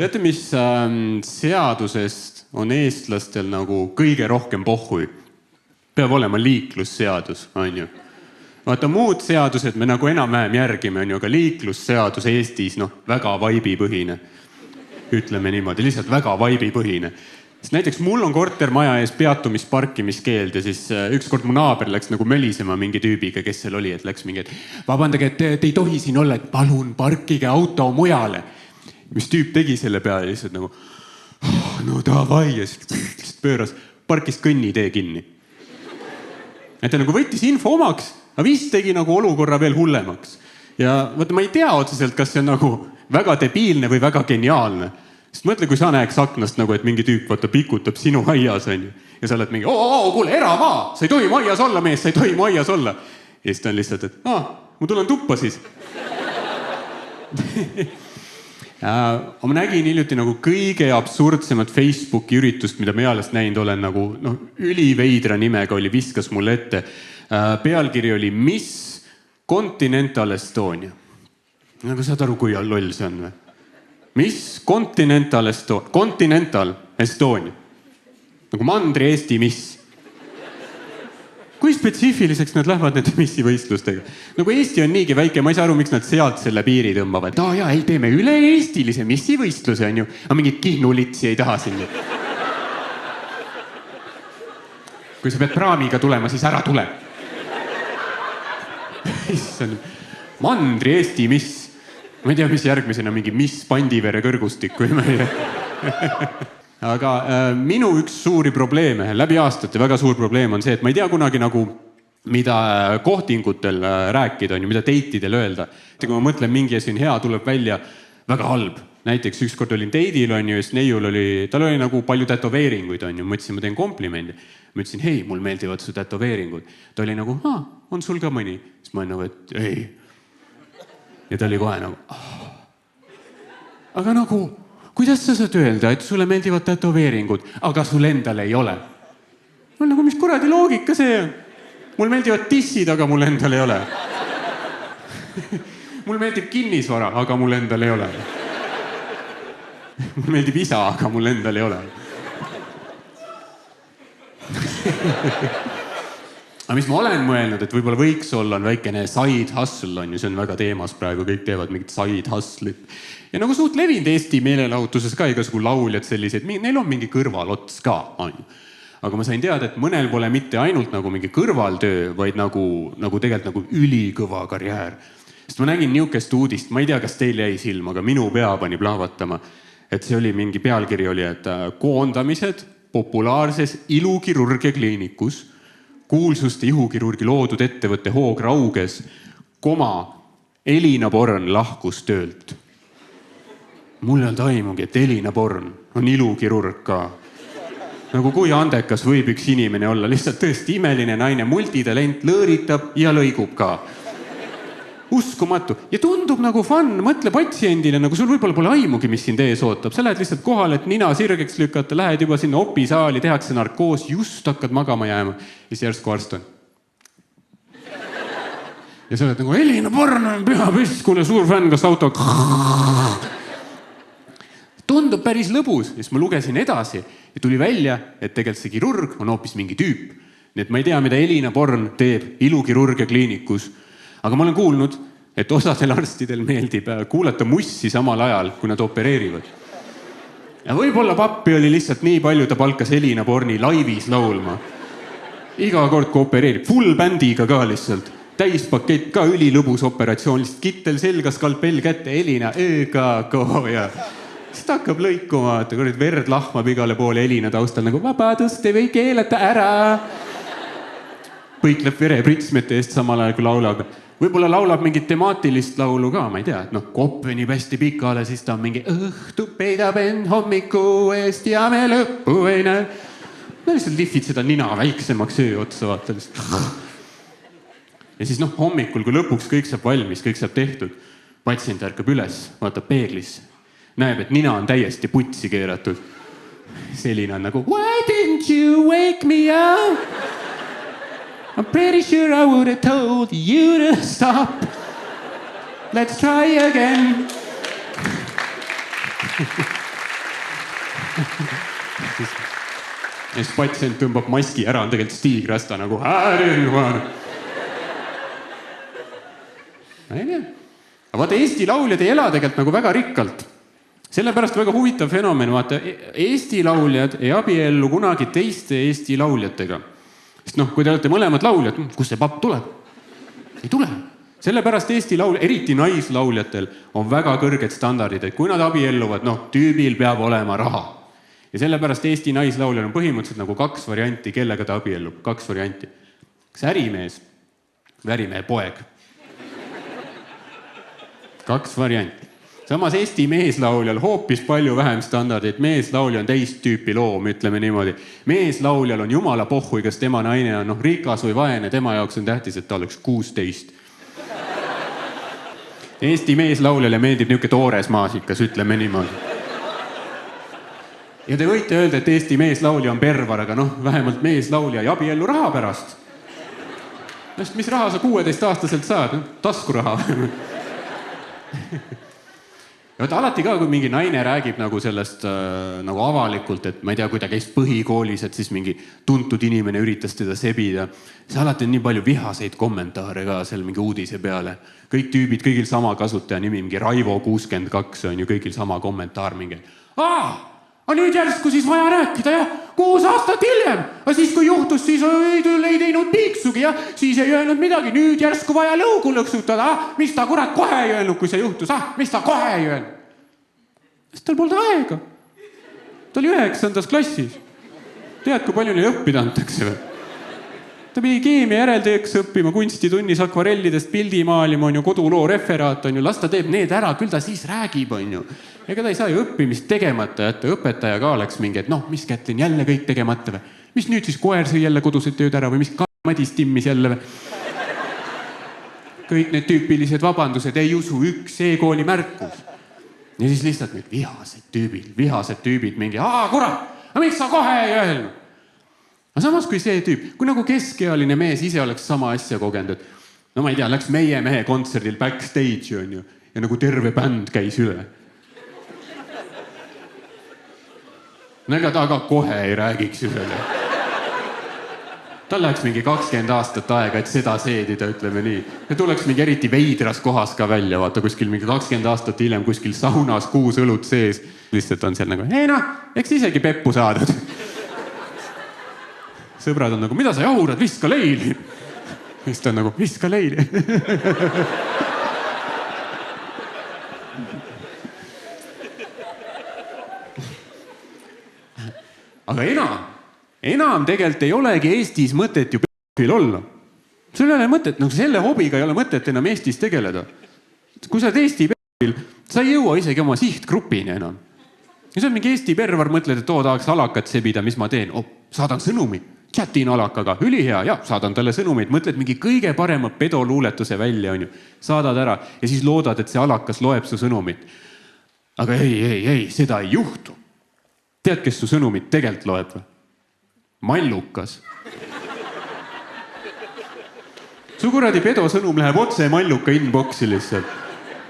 Teate, mis seadusest on eestlastel nagu kõige rohkem pohhui? Peab olema liiklusseadus, on ju. Vaata, muud seadused me nagu enam-vähem järgime, on ju, aga liiklusseadus Eestis, väga vaibipõhine. Ütleme niimoodi, lihtsalt väga vaibipõhine. Sest näiteks mul on kortermaja ees peatumisparkimiskeeld ja siis ükskord mu naaber läks nagu mölisema mingi tüübiga, kes seal oli, et läks mingi, et vabandage, et te ei tohi siin olla, et palun parkige auto mujale. Mis tüüp tegi selle peale lihtsalt nagu, no davai, ja siis pööras, parkis kõnnitee kinni. Et ta nagu võttis info omaks, aga vist tegi nagu olukorra veel hullemaks. Ja vaata, ma ei tea otseselt, kas see on nagu väga debiilne või väga geniaalne. Sest mõtle, kui sa näeks aknast nagu, et mingi tüüp vaata pikutab sinu aias, on ju. Ja sa oled mingi, kuule, eramaa, sa ei tohi mu aias olla, mees, sa ei tohi mu aias olla. Ja siis ta on lihtsalt, et ma tulen tuppa siis. Ma nägin hiljuti nagu kõige absurdsemat Facebooki üritust, mida ma ealest näinud olen, nagu üliveidra nimega oli, viskas mulle ette. Pealkiri oli Miss Continental Estonia. Nagu saad aru, kui loll see on või? Miss Continental Estonia. Nagu mandri Eesti miss. Kui spetsiifiliseks nad lähevad nende missivõistlustega? Nagu Eesti on niigi väike, ma ei saa aru, miks nad sealt selle piiri tõmbavad. Ei teeme üle-eestilise missivõistluse, on ju. Aga mingit kihnulitsi ei taha sinna. Kui sa pead praamiga tulema, siis ära tule. Mandri Eesti miss. Ma ei tea, mis järgmisena mingi Miss Pandivere kõrgustik või ma ei tea. Aga minu üks suuri probleeme, läbi aastate väga suur probleem on see, et ma ei tea kunagi nagu, mida kohtingutel rääkida on ju, mida teitidel öelda. Kui ma mõtlen, mingi asi on hea, tuleb välja väga halb. Näiteks ükskord olin teidil on ju, ja neiul oli, tal oli nagu palju tätoveeringuid on ju, mõtlesin, ma teen komplimendi. Ma ütlesin, hei, mul meeldivad su tätoveeringud. Ta oli nagu, on sul ka mõni? Siis ma olen nagu, et ei. Ja ta oli kohe nagu, aga nagu, kuidas sa saad öelda, et sulle meeldivad tätoveeringud, aga sul endal ei ole? No nagu, mis kuradi loogika see on? Mul meeldivad tissid, aga mul endal ei ole. Mul meeldib kinnisvara, aga mul endal ei ole. Mul meeldib isa, aga mul endal ei ole. Aga mis ma olen mõelnud, et võib-olla võiks olla on väikene side hustle on ju, see on väga teemas praegu, kõik teevad mingit side hustle'it. Ja nagu suht levinud Eesti meelelahutuses ka igasugu lauljad sellised, neil on mingi kõrvalots ka, on ju. Aga ma sain teada, et mõnel pole mitte ainult nagu mingi kõrvaltöö, vaid nagu tegelikult nagu ülikõva karjäär. Sest ma nägin niukest uudist, ma ei tea, kas teil jäi silma, aga minu pea pani plahvatama, et see oli mingi pealkiri oli, et koondamised populaarses ilukirurgia kliinikus kuulsuste ihukirurgi loodud ettevõtte Hoog Rauges, Elina Born lahkus töölt. Mul on taimugi, et Elina Born on ilukirurg ka. Nagu kui andekas võib üks inimene olla, lihtsalt tõesti imeline naine, multitalent, lõõritab ja lõigub ka. Uskumatu. Ja tundub nagu fun, mõtle patsiendile, nagu sul võib-olla pole aimugi, mis sind ees ootab. Sa lähed lihtsalt kohale, et nina sirgeks lükata, lähed juba sinna opisaali, tehakse narkoos, just hakkad magama jääma. Ja siis järsku arst on. Ja sa oled nagu, Elina Born on püha pisskune, suur fänn, kas auto... Tundub päris lõbus. Ja siis ma lugesin edasi ja tuli välja, et tegelikult see kirurg on hoopis mingi tüüp. Nii et ma ei tea, mida Elina Born teeb ilukirurgia kliinikus. Aga ma olen kuulnud, et osadel arstidel meeldib kuulata mussi samal ajal, kui nad opereerivad. Ja võib-olla pappi oli lihtsalt nii palju, ta palkas Elina Borni laivis laulma. Iga kord, kui opereerib, full bändiga ka lihtsalt. Täispakett ka ülilõbus operatsioon, lihtsalt kittel selga, skalpell kätte, Elina, ÖKK ja siis ta hakkab lõikuma, et verd lahmab igale poole Elina taustal nagu vabadust ei või keelata ära. Põikleb vere pritsmete eest samal ajal, kui laulab. Võib-olla laulab mingit temaatilist laulu ka, ma ei tea, et kopp venib hästi pikale, siis ta on mingi õhtu peidab end hommiku eest ja me lõppu ei näe. No lihtsalt lihvid seda nina väiksemaks öö otsa, vaata lihtsalt. Ja siis hommikul, kui lõpuks kõik saab valmis, kõik saab tehtud, patsient ärkab üles, vaatab peeglisse, näeb, et nina on täiesti putsi keeratud. Selline on nagu, why didn't you wake me up? I'm pretty sure I would have told you to stop. Let's try again. Ja siis patsient tõmbab maski ära, on tegelikult Stig Rasta nagu häälin. Ei tea. Aga vaata, Eesti lauljad ei ela tegelikult nagu väga rikkalt. Sellepärast väga huvitav fenomen, vaata, Eesti lauljad ei abiellu kunagi teiste Eesti lauljatega. Sest kui te olete mõlemad lauljad, kus see papp tuleb? Ei tule. Sellepärast Eesti lauljad, eriti naislauljatel, on väga kõrged standardid, et kui nad abielluvad, tüübil peab olema raha. Ja sellepärast Eesti naislauljal on põhimõtteliselt nagu 2 varianti, kellega ta abiellub. 2 varianti. Kas ärimees või ärimehe poeg? 2 varianti. Samas Eesti meeslauljal hoopis palju vähem standardid. Meeslaulja on teist tüüpi loom, ütleme niimoodi. Meeslauljal on jumala pohhui, kas tema naine on rikas või vaene. Tema jaoks on tähtis, et ta oleks 16. Eesti meeslauljale meeldib niuke toores maasikas, ütleme niimoodi. Ja te võite öelda, et Eesti meeslaulja on pervar, aga vähemalt meeslaulja ei abiellu raha pärast. Mis raha sa 16-aastaselt saad? Taskuraha. Ja alati ka, kui mingi naine räägib nagu sellest nagu avalikult, et ma ei tea, kui ta käis põhikoolis, et siis mingi tuntud inimene üritas teda sebida. See alati on nii palju vihaseid kommentaare ka seal mingi uudise peale. Kõik tüübid, kõigil sama kasutaja nimi, mingi Raivo 62 on ju kõigil sama kommentaar mingi. Nüüd järsku siis vaja rääkida, jah? 6 aastat hiljem. Aga siis, kui juhtus, siis ei teinud piiksugi, jah? Siis ei öelnud midagi. Nüüd järsku vaja lõugu lõksutada. Mis ta kurat kohe ei öelnud, kui see juhtus? Mis ta kohe ei öelnud? Sest tal polnud aega. Ta oli 9. klassis. Tead, kui palju neil õppida antakse või? Ta pidi keemia järelteeks õppima, kunstitunnis akvarellidest pildi maalima, on ju, koduloo referaat, on ju, las ta teeb need ära, küll ta siis räägib, on ju. Ega ta ei saa ju õppimist tegemata jätta, õpetaja ka oleks mingi, et mis Kätlin, jälle kõik tegemata või? Mis nüüd siis koer sõi jälle kodused tööd ära või mis Madis timmis jälle või? Kõik need tüüpilised vabandused, ei usu, üks e-kooli märkus. Ja siis lihtsalt need vihased tüübid mingi, kurat, aga miks sa kohe ei öelnud? Aga samas kui see tüüp, kui nagu keskealine mees ise oleks sama asja kogenud, et ma ei tea, läks Meie mehe kontserdil backstage, on ju, ja nagu terve bänd käis üle. Ega ta aga kohe ei räägiks üle. Tal läheks mingi 20 aastat aega, et seda seedida, ütleme nii. Ja tuleks mingi eriti veidras kohas ka välja, vaata kuskil mingi 20 aastat hiljem kuskil saunas 6 õlut sees. Lihtsalt on seal nagu, eks isegi peppu saadud. Sõbrad on nagu, mida sa jahurad, viska leili. Siis ta on nagu, viska leili. Aga enam tegelikult ei olegi Eestis mõtet ju p***il olla. Sul ei ole mõtet, selle hobiga ei ole mõtet enam Eestis tegeleda. Kui sa oled Eesti p***il, sa ei jõua isegi oma sihtgrupini enam. Ja see on mingi Eesti pervar, mõtled, et tahaks alakat sebida, mis ma teen. Saadan sõnumi. Chatin alakaga, ülihea, ja saadan talle sõnumeid, mõtled mingi kõige parema pedoluuletuse välja, on ju. Saadad ära ja siis loodad, et see alakas loeb su sõnumit. Aga ei, seda ei juhtu. Tead, kes su sõnumit tegelt loeb või? Mallukas. Su kuradi pedosõnum läheb otse Malluka inboxi lihtsalt.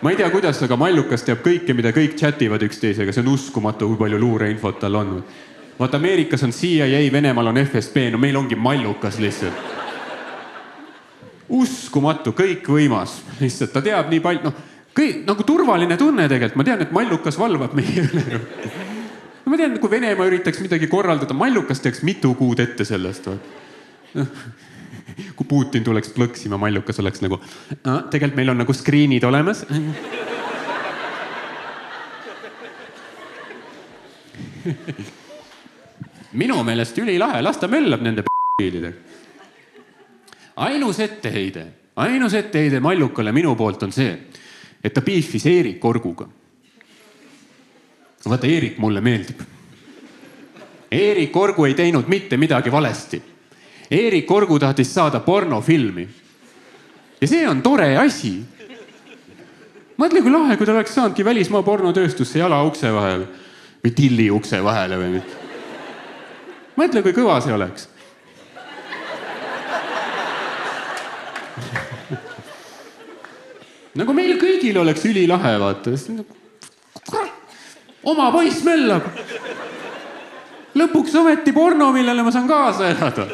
Ma ei tea, kuidas, aga Mallukas teab kõike, mida kõik chativad üksteisega. See on uskumatu, kui palju luureinfot tal on. Vaata, Ameerikas on CIA, Venemaal on FSB, meil ongi Mallukas lihtsalt. Uskumatu, kõik võimas. Lihtsalt ta teab nii palju, nagu turvaline tunne tegelikult. Ma tean, et Mallukas valvab meie üle. Ma tean, kui Venemaa üritaks midagi korraldada, Mallukas teaks mitu kuud ette sellest. Kui Putin tuleks plõksima, Mallukas oleks nagu, tegelikult meil on nagu screenid olemas. Minu meelest ülilahe, las ta möllab nende p***idega. Ainus etteheide Mallukale minu poolt on see, et ta piifis Eerik Korguga. Vaata, Eerik mulle meeldib. Eerik Korgu ei teinud mitte midagi valesti. Eerik Korgu tahtis saada pornofilmi. Ja see on tore asi. Mõtle, kui lahe, kui ta oleks saanudki välismaa pornotööstusse jala ukse vahele. Või tilli ukse vahele või mitte. Mõtle, kui kõva see oleks. Nagu meil kõigil oleks ülilahe, vaata. Oma poiss möllab. lõpuks ometi porno, millele ma saan kaasa elada.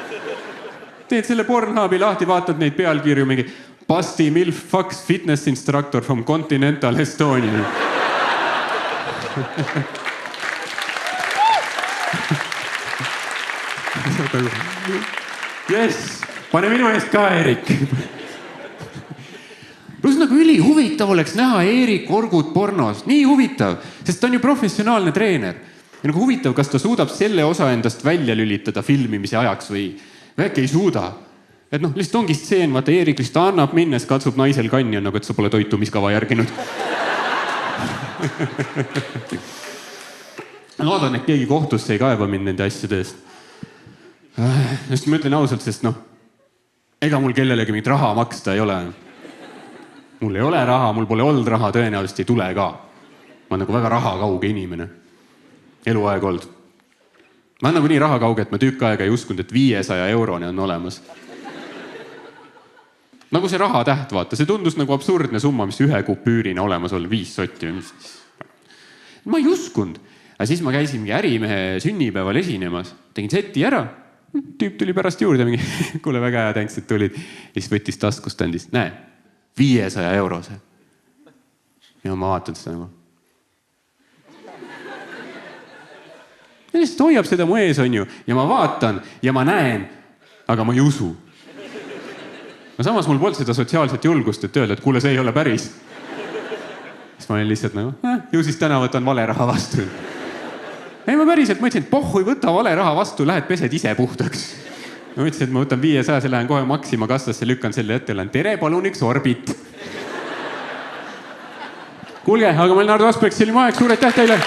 Teed selle Pornhubi lahti, vaatad neid pealkirju mingi Basti Milf Fucks Fitness Instructor from Continental Estonia. Yes, pane minu eest ka, Eerik. Plus nagu üli huvitav oleks näha Eerik Orgut pornos. Nii huvitav, sest ta on ju professionaalne treener. Ja nagu huvitav, kas ta suudab selle osa endast välja lülitada filmimise ajaks või äkki ei suuda. Et noh, lihtsalt ongi stseen, vaata Eerik lihtsalt annab minnes, katsub naisel kanni, nagu et sa pole toitumiskava järginud. Loodan, et keegi kohtusse ei kaeba mind nende asjade eest. Just ma ütlen ausalt, sest noh, ega mul kellelegi mingit raha maksta ei ole. Mul ei ole raha, mul pole olnud raha, tõenäoliselt ei tule ka. Ma olen nagu väga rahakauge inimene. Eluaeg olnud. Ma olen nagu nii rahakauge, et ma tükk aega ei uskunud, et 500 euroni on olemas. Nagu see rahatäht, vaata, see tundus nagu absurdne summa, mis ühe kupüürina olemas oli 5 sotti. Ma ei uskunud. Aga siis ma käisin mingi ärimehe sünnipäeval esinemas. Tegin seti ära. Tüüp tuli pärast juurde mingi, kuule väga hea tänks, et tulid. Ja siis võttis taskust andist. Näe, 500 eurose. Ja ma vaatan seda nagu. Ja lihtsalt hoiab seda mu ees, on ju. Ja ma vaatan ja ma näen, aga ma ei usu. No samas mul polnud seda sotsiaalset julgust, et öelda, et kuule, see ei ole päris. Siis ma olin lihtsalt nagu, ju siis täna võtan vale raha vastu. Ei, ma päriselt mõtlesin, et pohhu ei võta vale raha vastu, lähed pesed ise puhtaks. Ma mõtlesin, et ma võtan 500, lähen kohe Maxima kassasse, lükkan selle ette, lähen tere, palun üks Orbit. Kuulge, aga meil Nardo Aspeks, see oli mu aeg, suur aitäh teile!